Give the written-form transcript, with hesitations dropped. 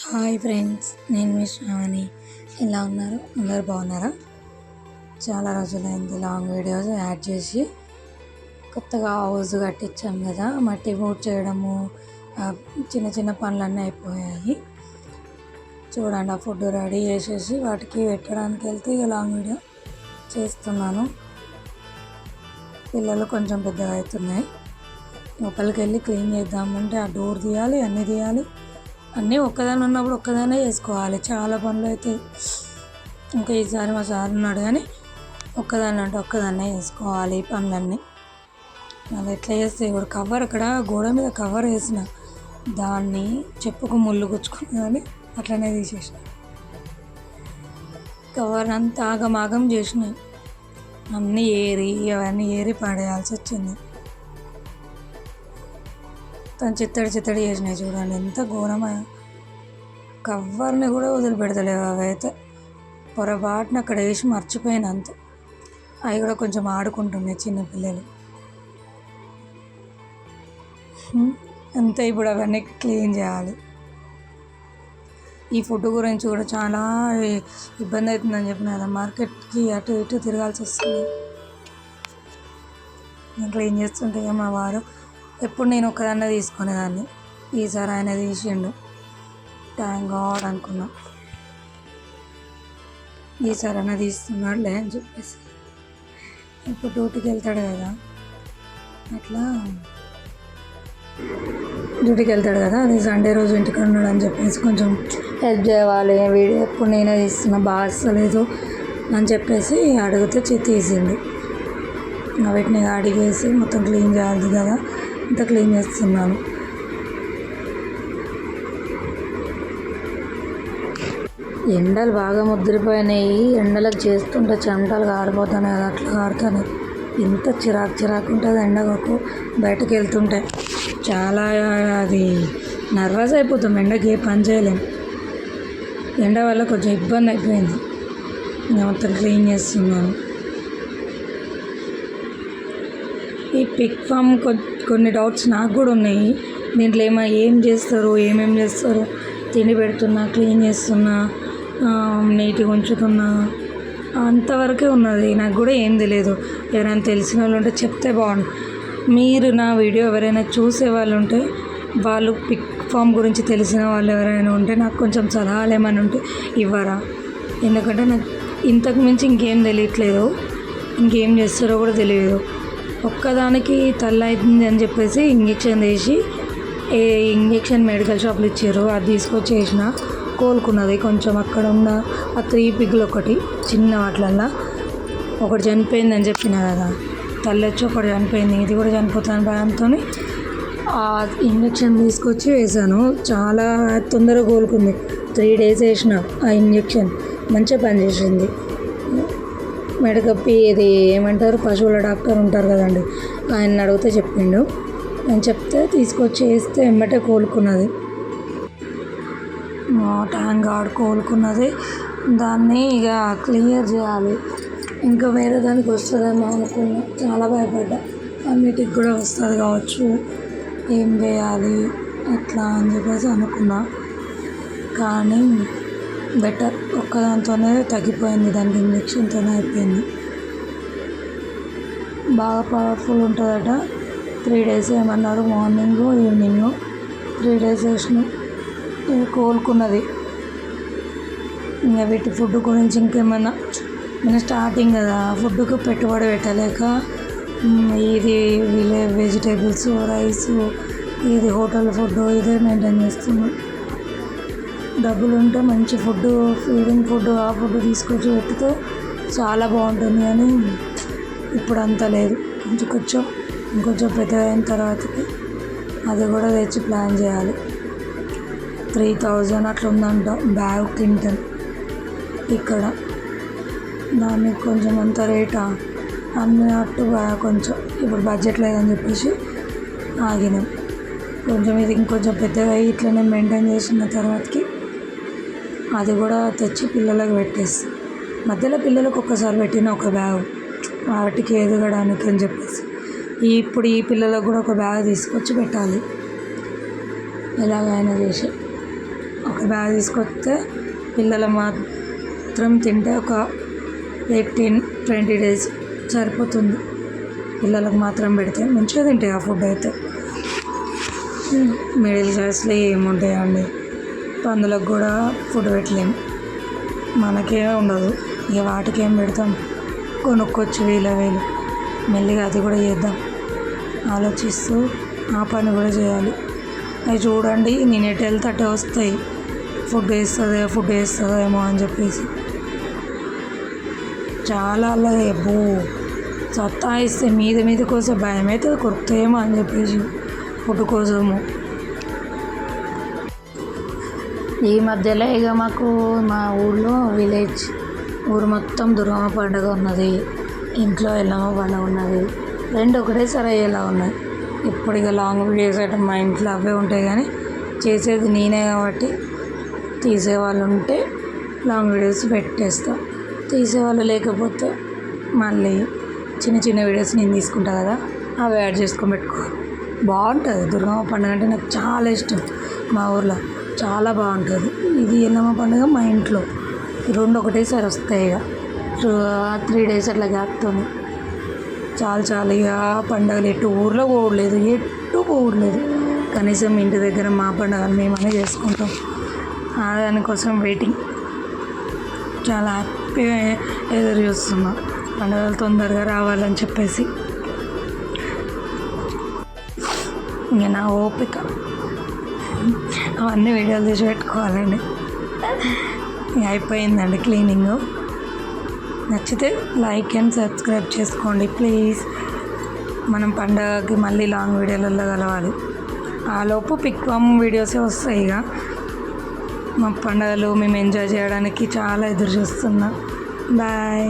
Hi friends, నేను మీ శ్రావణి. ఎలా ఉన్నారు? అందరు బాగున్నారా? చాలా రోజులైంది లాంగ్ వీడియోస్ యాడ్ చేసి. కొత్తగా హౌస్ కట్టించాం కదా, మట్టి బోట్ చేయడము, చిన్న చిన్న పనులన్నీ అయిపోయాయి. చూడండి, ఆ ఫుడ్ రెడీ చేసేసి వాటికి పెట్టడానికి వెళ్తే ఇక లాంగ్ వీడియో చేస్తున్నాను. పిల్లలు కొంచెం పెద్దగా అవుతున్నాయి. లోపలికి వెళ్ళి క్లీన్ చేద్దామంటే ఆ డోర్ తీయాలి, అన్నీ తీయాలి. అన్నీ ఒక్కదాన్ని ఉన్నప్పుడు ఒక్కదాన్నే చేసుకోవాలి. చాలా పనులు అయితే ఇంకా ఈసారి మా సార్ ఉన్నాడు కానీ ఒక్కదాన్ని అంటే ఒక్కదాన్నే చేసుకోవాలి ఈ పనులన్నీ. అది ఎట్లా చేస్తే ఇప్పుడు కవర్ అక్కడ గోడ మీద కవర్ వేసిన దాన్ని చెప్పుకు ముళ్ళు గుచ్చుకున్నదని అట్లనే తీసేసిన. కవర్ అంతా ఆగమాగం చేసినాయి, అన్నీ అవన్నీ ఏరి పడేయాల్సి వచ్చింది. తను చిత్తడి చేసినాయి. చూడండి ఎంత ఘోరమా. కవర్ని కూడా వదిలిపెడతలేవు. అవి అయితే పొరపాటున అక్కడ వేసి మర్చిపోయిన అంత. అవి కూడా కొంచెం ఆడుకుంటున్నాయి చిన్నపిల్లలు అంతే. ఇప్పుడు అవన్నీ క్లీన్ చేయాలి. ఈ ఫుడ్ గురించి కూడా చాలా ఇబ్బంది అవుతుందని చెప్పిన కదా, మార్కెట్కి అటు ఇటు తిరగాల్సి వస్తుంది. నేను క్లీన్ చేస్తుంటే మా వారు ఎప్పుడు నేను ఒక్కదాన్నే తీసుకునేదాన్ని. ఈసారి ఆయన తీసిండు, థ్యాంక్ గాడ్ అనుకున్నా. ఈసారి అయినా తీస్తున్నాడులే అని చెప్పేసి. ఇప్పుడు డ్యూటీకి వెళ్తాడు కదా, అది సండే రోజు ఇంటికి ఉన్నాడు అని చెప్పేసి కొంచెం హెల్ప్ చేయాలి. వీడియో ఎప్పుడు నేనే తీస్తున్నా, బాగా వస్తలేదు అని చెప్పేసి అడిగితే తీసిండు. వీటిని అడిగేసి మొత్తం క్లీన్ చేయాలి కదా, అంతా క్లీన్ చేస్తున్నాను. ఎండలు బాగా ముద్రిపోయినాయి. ఎండలకు చేస్తుంటే చెమటలు కారిపోతున్నాయి కదా, అట్లా కారుతున్నాయి. ఎంత చిరాకు ఉంటుంది ఎండకు బయటకు వెళ్తుంటే. చాలా అది నర్వస్ అయిపోతాం, ఎండకి ఏ పని చేయలేం. ఎండ వల్ల కొంచెం ఇబ్బంది అయిపోయింది. మొత్తం క్లీన్ చేస్తున్నాను. ఈ పిగ్ ఫామ్ కొన్ని డౌట్స్ నాకు కూడా ఉన్నాయి. దీంట్లో ఏం చేస్తారు, ఏమేమి చేస్తారు, తిండి పెడుతున్నా, క్లీన్ చేస్తున్నా, నీట్గా ఉంచుతున్నా, అంతవరకే ఉన్నది. నాకు కూడా ఏం తెలియదు. ఎవరైనా తెలిసిన వాళ్ళు ఉంటే చెప్తే బాగుండు. మీరు నా వీడియో ఎవరైనా చూసే వాళ్ళు ఉంటే, వాళ్ళు పిగ్ ఫామ్ గురించి తెలిసిన వాళ్ళు ఎవరైనా ఉంటే నాకు కొంచెం సలహాలు ఏమైనా ఉంటే ఇవ్వరా? ఎందుకంటే నాకు ఇంతకు మించి ఇంకేం తెలియట్లేదు, ఇంకేం చేస్తారో కూడా తెలియదు. ఒక్కదానికి తల్లి అవుతుంది అని చెప్పేసి ఇంజక్షన్ వేసి ఇంజక్షన్ మెడికల్ షాప్లో ఇచ్చారు. అది తీసుకొచ్చి వేసిన కోలుకున్నది. కొంచెం అక్కడ ఉన్న ఆ 3 పిగ్గులు ఒకటి చిన్న వాటిలల్లో ఒకటి చనిపోయిందని చెప్పిన కదా, తల్లి వచ్చి ఒకటి చనిపోయింది. ఇది కూడా చనిపోతాను భయంతో ఆ ఇంజక్షన్ తీసుకొచ్చి వేసాను. చాలా తొందరగా కోలుకుంది. 3 days వేసిన ఆ ఇంజక్షన్, మంచిగా పనిచేసింది. ఇది ఏమంటారు, పశువుల డాక్టర్ ఉంటారు కదండి, ఆయన అడిగితే చెప్పిండు. నేను చెప్తే తీసుకొచ్చి వేస్తే వెంబటే కోలుకున్నది. Thank God కోలుకున్నది. దాన్ని ఇక క్లియర్ చేయాలి. ఇంకా వేరే దానికి వస్తుందేమో అనుకున్నా, చాలా భయపడ్డా. అన్నిటికి కూడా వస్తుంది కావచ్చు, ఏం చేయాలి ఎట్లా అని చెప్పేసి అనుకున్నా. కానీ బెటర్, ఒక్కదాంతోనే తగ్గిపోయింది. దానికి ఇంజక్షన్తోనే అయిపోయింది. బాగా పవర్ఫుల్ ఉంటుందట. 3 days ఏమన్నారు, మార్నింగ్ ఈవినింగ్ 3 days వేసిన కోలుకున్నది. ఇంకా వీటి ఫుడ్ గురించి ఇంకేమన్నా, నేను స్టార్టింగ్ కదా, ఫుడ్కు పెట్టుబడి పెట్టలేక ఇది వెజిటేబుల్స్, రైస్, ఇది హోటల్ ఫుడ్ ఇదే మెయింటైన్ చేస్తున్నాం. డబ్బులు ఉంటే మంచి ఫుడ్, ఫీడింగ్ ఫుడ్, ఆ ఫుడ్ తీసుకొచ్చి పెడితే చాలా బాగుంటుంది. కానీ ఇప్పుడు అంత లేదు. ఇంకొంచెం పెద్దగా అయిన తర్వాతకి అది కూడా తెచ్చి ప్లాన్ చేయాలి. 3000 అట్లా ఉందంట బ్యాగ్ క్వింటల్ ఇక్కడ. దానికి కొంచెం అంత రేటా అన్నట్టు కొంచెం ఇప్పుడు బడ్జెట్ లేదని చెప్పేసి ఆగినాం. కొంచెం ఇది ఇంకొంచెం పెద్దగా ఇట్లనే మెయింటైన్ చేసిన తర్వాతకి అది కూడా తెచ్చి పిల్లలకు పెట్టేసి, మధ్యలో పిల్లలకు ఒక్కసారి పెట్టిన ఒక బ్యాగ్ వాటికి ఎదగడానికి అని చెప్పేసి, ఇప్పుడు ఈ పిల్లలకు కూడా ఒక బ్యాగ్ తీసుకొచ్చి పెట్టాలి. ఎలాగైనా చేసి ఒక బాగా తీసుకొస్తే పిల్లలు మాత్రం తింటే ఒక 18-20 డేస్ సరిపోతుంది. పిల్లలకు మాత్రం పెడితే మంచిగా తింటాయి ఆ ఫుడ్ అయితే. మిడిల్ క్లాస్లో ఏముంటాయండి, పందులకు కూడా ఫుడ్ పెట్టలేము, మనకే ఉండదు, ఇక వాటికి ఏం పెడతాం, కొనుక్కొచ్చి వేలు మెల్లిగా అది కూడా చేద్దాం ఆలోచిస్తూ ఆ పని కూడా చేయాలి. అవి చూడండి, నేను ఎటు వెళ్తే అటే వస్తాయి, ఫుడ్ వేస్తుందో ఏమో అని చెప్పేసి చాలా అలా ఎబ్బో సత్తాయిస్తే మీద కోసం భయం అవుతుంది, కొరుకుతాయేమో అని చెప్పేసి ఫుడ్ కోసము. ఈ మధ్యలో ఇక మాకు మా ఊళ్ళో ఊరు మొత్తం దుర్గమ్మ పండుగ ఉన్నది, ఇంట్లో ఎల్లమ్మ పండుగ ఉన్నది, రెండు ఒకటేసారి అయ్యేలా ఉన్నాయి. ఇప్పుడు ఇక లాంగ్ వీడియోస్ అయితే మా ఇంట్లో అవే ఉంటాయి, కానీ చేసేది నేనే కాబట్టి తీసేవాళ్ళు ఉంటే లాంగ్ వీడియోస్ పెట్టేస్తా, తీసేవాళ్ళు లేకపోతే మళ్ళీ చిన్న వీడియోస్ నేను తీసుకుంటా కదా, అవి యాడ్ చేసుకొని పెట్టుకోవాలి. బాగుంటుంది దుర్గమ్మ పండుగ అంటే నాకు చాలా ఇష్టం. మా ఊర్లో చాలా బాగుంటుంది. ఇది ఎల్లమ్మ పండుగ మా ఇంట్లో, ఈ రెండు ఒకటేసారి వస్తాయి. ఇక 3 days అట్లా గ్యాప్తో చాలా ఇక పండుగలు ఎటు ఊర్లో పోవట్లేదు, కనీసం ఇంటి దగ్గర మా పండుగలు మేమనే చేసుకుంటాం. దానికోసం వెయిటింగ్, చాలా హ్యాపీగా ఎదురు చూస్తున్నా పండుగలు తొందరగా రావాలని చెప్పేసి. ఇంకా నా ఓపిక అవన్నీ వీడియోలు తీసి పెట్టుకోవాలండి. అయిపోయిందండి క్లీనింగ్. నచ్చితే లైక్ అండ్ సబ్స్క్రైబ్ చేసుకోండి ప్లీజ్. మనం పండగకి మళ్ళీ లాంగ్ వీడియోలలో కలవాలి. ఆలోపు పిక్వామ్ వీడియోసే వస్తాయి. ఇక మా పండుగలు మేము ఎంజాయ్ చేయడానికి చాలా ఎదురు చూస్తున్నా. బాయ్.